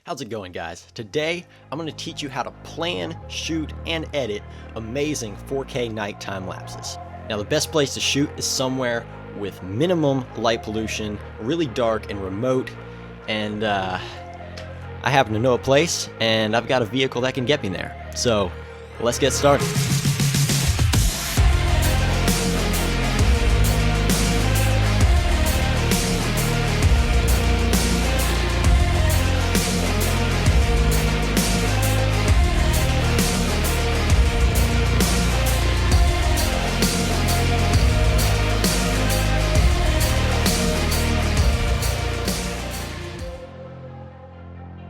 How's it going, guys? Today, I'm going to teach you how to plan, shoot, and edit amazing 4K night time lapses. Now, the best place to shoot is somewhere with minimum light pollution, really dark and remote, and I happen to know a place, and I've got a vehicle that can get me there. So, let's get started.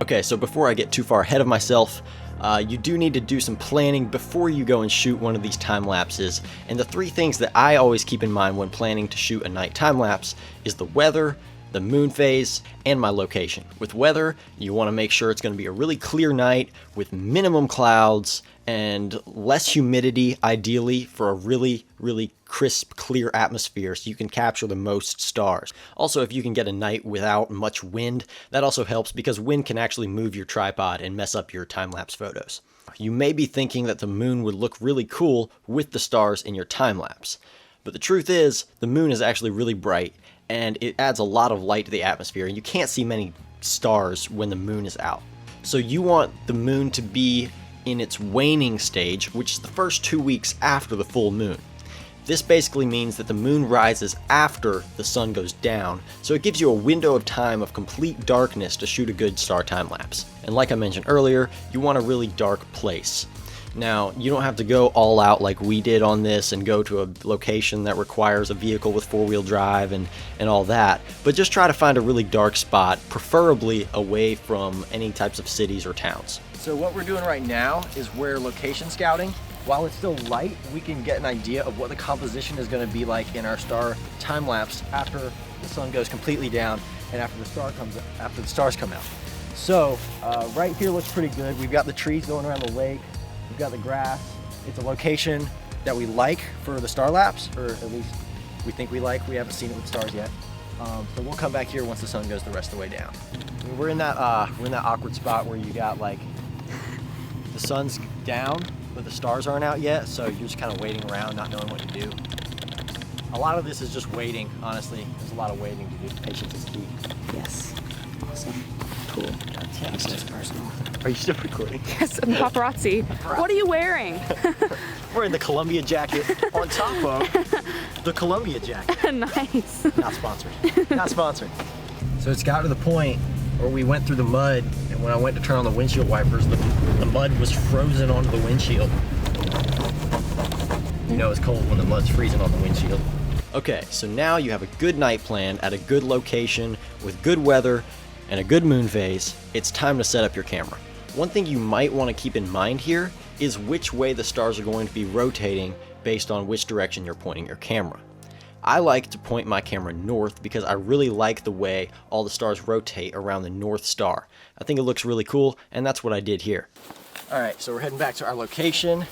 Okay, so before I get too far ahead of myself, you do need to do some planning before you go and shoot one of these time lapses. And the three things that I always keep in mind when planning to shoot a night time lapse is the weather, the moon phase, and my location. With weather, you want to make sure it's going to be a really clear night with minimum clouds and less humidity, ideally, for a really crisp, clear atmosphere so you can capture the most stars. Also, if you can get a night without much wind, that also helps because wind can actually move your tripod and mess up your time-lapse photos. You may be thinking that the moon would look really cool with the stars in your time-lapse, but the truth is, the moon is actually really bright and it adds a lot of light to the atmosphere, and you can't see many stars when the moon is out. So you want the moon to be in its waning stage, which is the first 2 weeks after the full moon. This basically means that the moon rises after the sun goes down, so it gives you a window of time of complete darkness to shoot a good star time lapse. And like I mentioned earlier, you want a really dark place. Now, you don't have to go all out like we did on this and go to a location that requires a vehicle with four-wheel drive and all that, but just try to find a really dark spot, preferably away from any types of cities or towns. So what we're doing right now is we're location scouting. While it's still light, we can get an idea of what the composition is going to be like in our star time lapse after the sun goes completely down and after the stars come out. So right here looks pretty good. We've got the trees going around the lake. We've got the grass. It's a location that we like for the star lapse, or at least we think we like. We haven't seen it with stars yet. So we'll come back here once the sun goes the rest of the way down. I mean, we're in that awkward spot where you got like the sun's down, but the stars aren't out yet, so you're just kind of waiting around, not knowing what to do. A lot of this is just waiting, honestly. There's a lot of waiting to do. Patience is key. Yes. Awesome. Cool. Yeah, it's just personal. Are you still recording? Yes, I'm paparazzi. What are you wearing? Wearing the Columbia jacket on top of the Columbia jacket. Nice. Not sponsored. Not sponsored. So it's got to the point where we went through the mud, and when I went to turn on the windshield wipers, the mud was frozen onto the windshield. You know it's cold when the mud's freezing on the windshield. Okay, so now you have a good night plan at a good location with good weather and a good moon phase. It's time to set up your camera. One thing you might want to keep in mind here is which way the stars are going to be rotating based on which direction you're pointing your camera. I like to point my camera north because I really like the way all the stars rotate around the North Star. I think it looks really cool, and that's what I did here. Alright, so we're heading back to our location,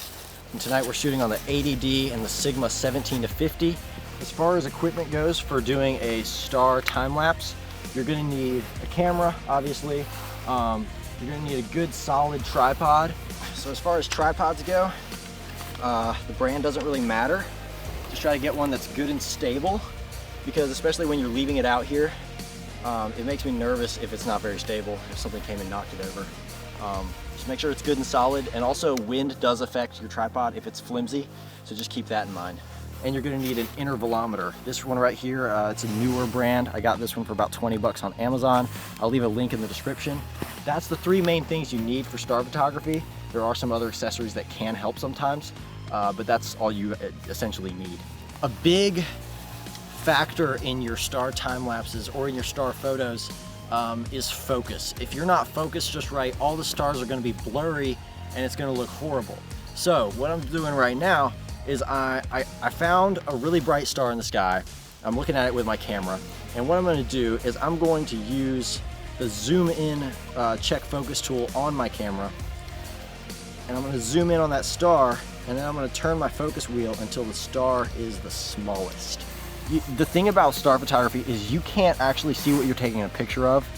and tonight we're shooting on the 80D and the Sigma 17 to 50. As far as equipment goes for doing a star time lapse, you're going to need a camera, obviously. You're going to need a good solid tripod. So as far as tripods go, the brand doesn't really matter. Just try to get one that's good and stable, because especially when you're leaving it out here, it makes me nervous if it's not very stable, if something came and knocked it over. Just make sure it's good and solid, and also wind does affect your tripod if it's flimsy, so just keep that in mind. And you're going to need an intervalometer. This one right here, it's a newer brand. I got this one for about 20 bucks on Amazon. I'll leave a link in the description. That's the three main things you need for star photography. There are some other accessories that can help sometimes, but that's all you essentially need. A big factor in your star time lapses or in your star photos is focus. If you're not focused just right, all the stars are going to be blurry and it's going to look horrible. So what I'm doing right now is I found a really bright star in the sky. I'm looking at it with my camera, and what I'm going to do is I'm going to use the zoom in check focus tool on my camera, and I'm going to zoom in on that star, and then I'm going to turn my focus wheel until the star is the smallest. The thing about star photography is you can't actually see what you're taking a picture of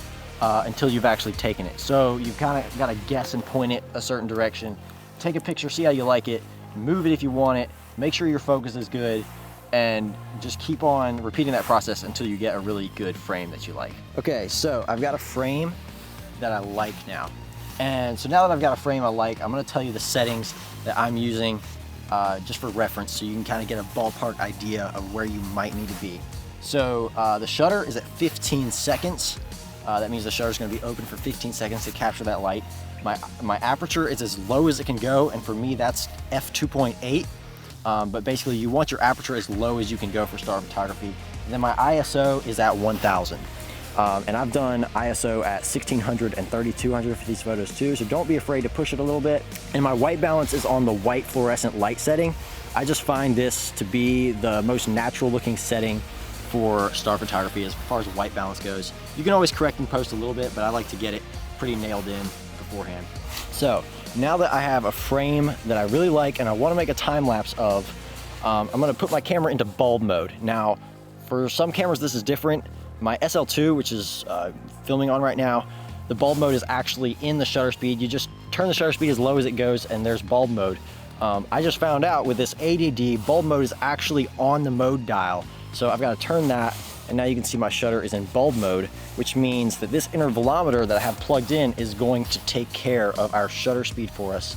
until you've actually taken it. So you've kind of got to guess and point it a certain direction. Take a picture, see how you like it, move it if you want it, make sure your focus is good, and just keep on repeating that process until you get a really good frame that you like. Okay, so I've got a frame that I like now. And so now that I've got a frame I like, I'm gonna tell you the settings that I'm using just for reference, so you can kind of get a ballpark idea of where you might need to be. So the shutter is at 15 seconds. That means the shutter is going to be open for 15 seconds to capture that light. My aperture is as low as it can go, and for me that's f2.8. But basically you want your aperture as low as you can go for star photography. And then my ISO is at 1000. And I've done ISO at 1600 and 3200 for these photos too, so don't be afraid to push it a little bit. And my white balance is on the white fluorescent light setting. I just find this to be the most natural looking setting for star photography as far as white balance goes. You can always correct and post a little bit, but I like to get it pretty nailed in beforehand. So now that I have a frame that I really like and I want to make a time lapse of, I'm going to put my camera into bulb mode. Now, for some cameras this is different. My SL2, which is filming on right now, the bulb mode is actually in the shutter speed. You just turn the shutter speed as low as it goes and there's bulb mode. I just found out with this ADD, bulb mode is actually on the mode dial. So I've got to turn that, and now you can see my shutter is in bulb mode, which means that this intervalometer that I have plugged in is going to take care of our shutter speed for us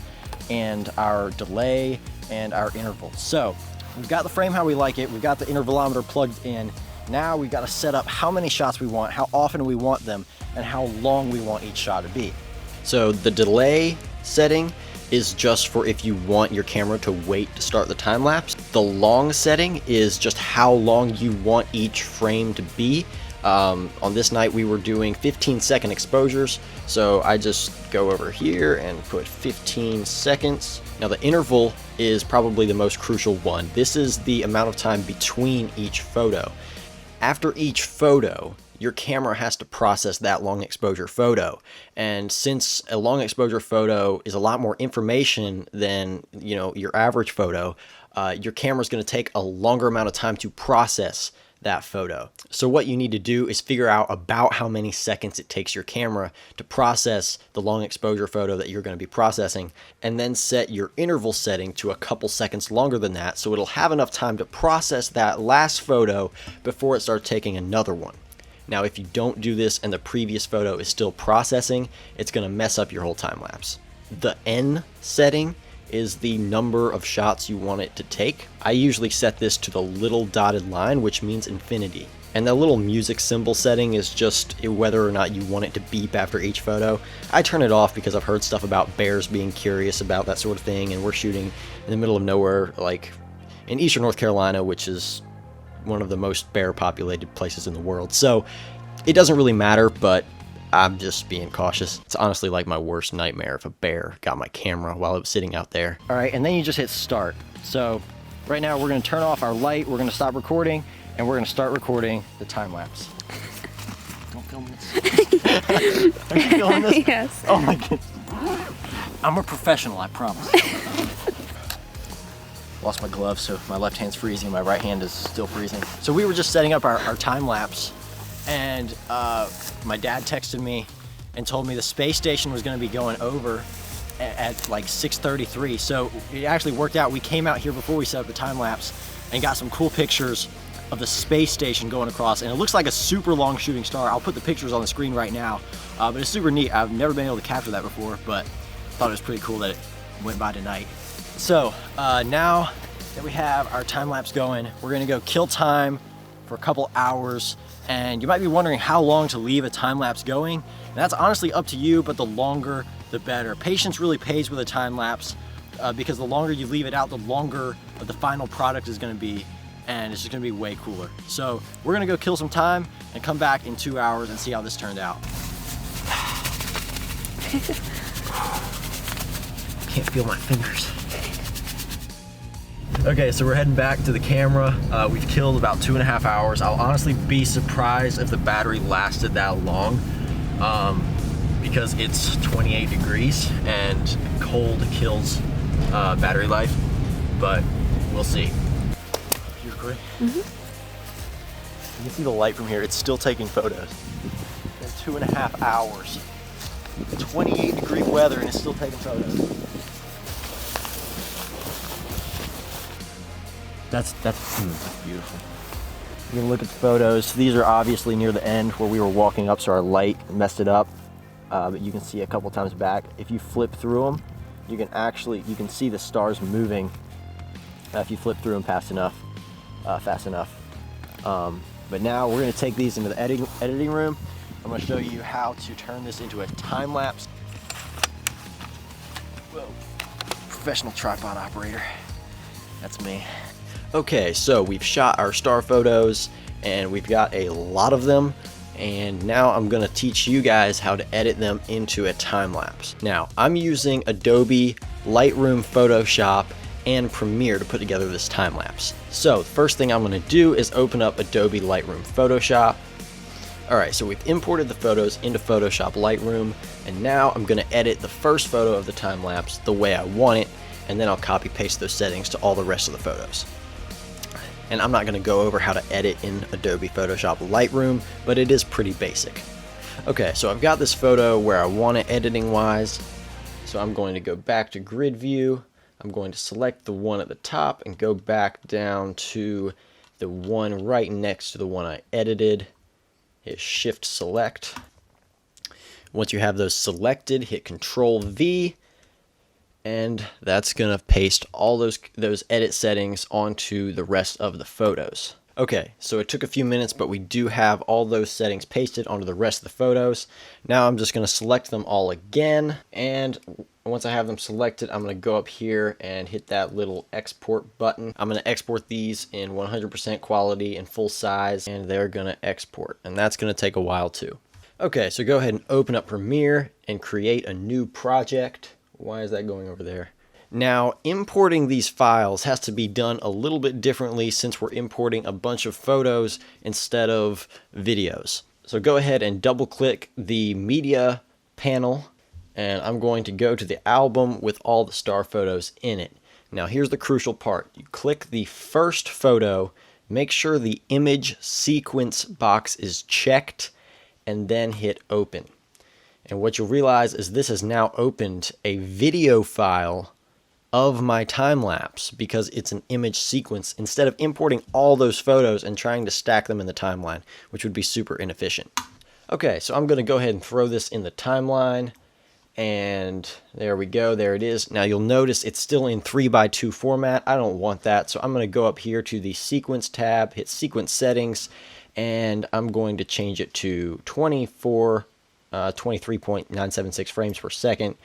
and our delay and our interval. So we've got the frame how we like it, we've got the intervalometer plugged in. Now we've got to set up how many shots we want, how often we want them, and how long we want each shot to be. So the delay setting is just for if you want your camera to wait to start the time lapse. The long setting is just how long you want each frame to be. On this night we were doing 15-second exposures, so I just go over here and put 15 seconds. Now the interval is probably the most crucial one. This is the amount of time between each photo. After each photo, your camera has to process that long exposure photo. And since a long exposure photo is a lot more information than, you know, your average photo, your camera's going to take a longer amount of time to process that photo. So what you need to do is figure out about how many seconds it takes your camera to process the long exposure photo that you're going to be processing, and then set your interval setting to a couple seconds longer than that, so it'll have enough time to process that last photo before it starts taking another one. Now, if you don't do this and the previous photo is still processing, it's going to mess up your whole time lapse. The N setting is the number of shots you want it to take. I usually set this to the little dotted line, which means infinity. And the little music symbol setting is just whether or not you want it to beep after each photo. I turn it off because I've heard stuff about bears being curious about that sort of thing, and we're shooting in the middle of nowhere, like in eastern North Carolina, which is one of the most bear populated places in the world. So it doesn't really matter, but I'm just being cautious. It's honestly like my worst nightmare if a bear got my camera while it was sitting out there. All right, and then you just hit start. So right now we're gonna turn off our light, we're gonna stop recording, and we're gonna start recording the time lapse. Don't film this. Are you filming this? Yes. Oh my goodness. I'm a professional, I promise. Lost my glove, so my left hand's freezing, my right hand is still freezing. So we were just setting up our time lapse, and my dad texted me and told me the space station was going to be going over at like 6:33. So it actually worked out. We came out here before we set up the time lapse and got some cool pictures of the space station going across, and it looks like a super long shooting star. I'll put the pictures on the screen right now, but it's super neat. I've never been able to capture that before, but thought it was pretty cool that it went by tonight. So now that we have our time lapse going, we're gonna go kill time for a couple hours. And you might be wondering how long to leave a time lapse going. And that's honestly up to you, but the longer the better. Patience really pays with a time lapse because the longer you leave it out, the longer the final product is gonna be, and it's just gonna be way cooler. So we're gonna go kill some time and come back in 2 hours and see how this turned out. Can't feel my fingers. Okay, so we're heading back to the camera. We've killed about 2.5 hours. I'll honestly be surprised if the battery lasted that long because it's 28 degrees and cold kills battery life, but we'll see. You recording? Mm-hmm. You can see the light from here. It's still taking photos. 2.5 hours. 28-degree weather and it's still taking photos. That's beautiful. You can look at the photos. These are obviously near the end where we were walking up, so our light messed it up. But you can see a couple times back. If you flip through them, you can see the stars moving. If you flip through them fast enough. But now we're going to take these into the editing room. I'm going to show you how to turn this into a time lapse. Whoa. Professional tripod operator. That's me. Okay, so we've shot our star photos and we've got a lot of them. And now I'm going to teach you guys how to edit them into a time lapse. Now, I'm using Adobe Lightroom, Photoshop, and Premiere to put together this time lapse. So the first thing I'm going to do is open up Adobe Lightroom, Photoshop. Alright, so we've imported the photos into Photoshop Lightroom, and now I'm going to edit the first photo of the time lapse the way I want it, and then I'll copy paste those settings to all the rest of the photos. And I'm not going to go over how to edit in Adobe Photoshop Lightroom, but it is pretty basic. Okay, so I've got this photo where I want it editing wise, so I'm going to go back to grid view. I'm going to select the one at the top and go back down to the one right next to the one I edited. Hit Shift Select. Once you have those selected, hit Control V, and that's gonna paste all those edit settings onto the rest of the photos. Okay, so it took a few minutes, but we do have all those settings pasted onto the rest of the photos. Now I'm just gonna select them all again, and once I have them selected, I'm gonna go up here and hit that little export button. I'm gonna export these in 100% quality and full size, and they're gonna export, and that's gonna take a while too. Okay, so go ahead and open up Premiere and create a new project. Why is that going over there? Now, importing these files has to be done a little bit differently since we're importing a bunch of photos instead of videos. So go ahead and double click the media panel, and I'm going to go to the album with all the star photos in it. Now here's the crucial part. You click the first photo, make sure the image sequence box is checked, and then hit open. And what you'll realize is this has now opened a video file of my time lapse because it's an image sequence instead of importing all those photos and trying to stack them in the timeline, which would be super inefficient. Okay, so I'm going to go ahead and throw this in the timeline, and there we go, there it is. Now you'll notice it's still in 3x2 format. I don't want that, so I'm going to go up here to the sequence tab, hit sequence settings, and I'm going to change it to 23.976 frames per second.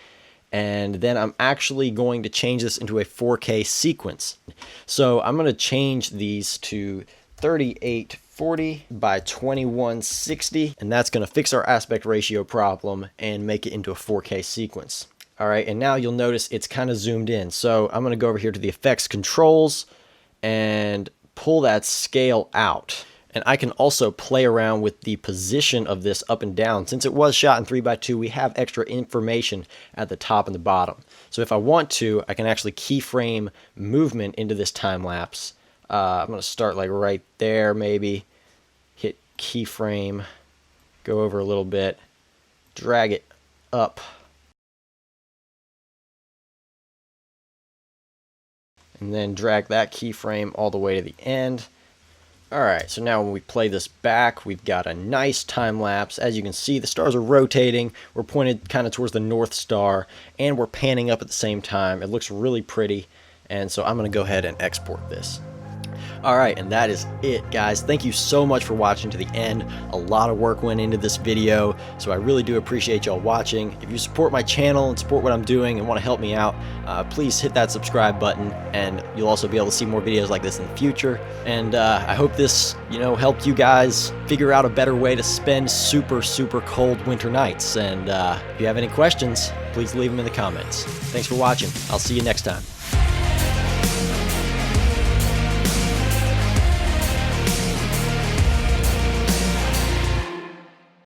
And then I'm actually going to change this into a 4K sequence. So I'm going to change these to 3840 by 2160, and that's going to fix our aspect ratio problem and make it into a 4K sequence. All right, and now you'll notice it's kind of zoomed in. So I'm going to go over here to the effects controls and pull that scale out. And I can also play around with the position of this up and down. Since it was shot in 3x2, we have extra information at the top and the bottom. So if I want to, I can actually keyframe movement into this time lapse. I'm going to start like right there maybe, hit keyframe, go over a little bit, drag it up, and then drag that keyframe all the way to the end. Alright, so now when we play this back, we've got a nice time lapse. As you can see, the stars are rotating. We're pointed kind of towards the North Star, and we're panning up at the same time. It looks really pretty, and so I'm going to go ahead and export this. Alright, and that is it, guys. Thank you so much for watching to the end. A lot of work went into this video, so I really do appreciate y'all watching. If you support my channel and support what I'm doing and want to help me out, please hit that subscribe button, and you'll also be able to see more videos like this in the future. And I hope this, helped you guys figure out a better way to spend super, super cold winter nights. And if you have any questions, please leave them in the comments. Thanks for watching. I'll see you next time.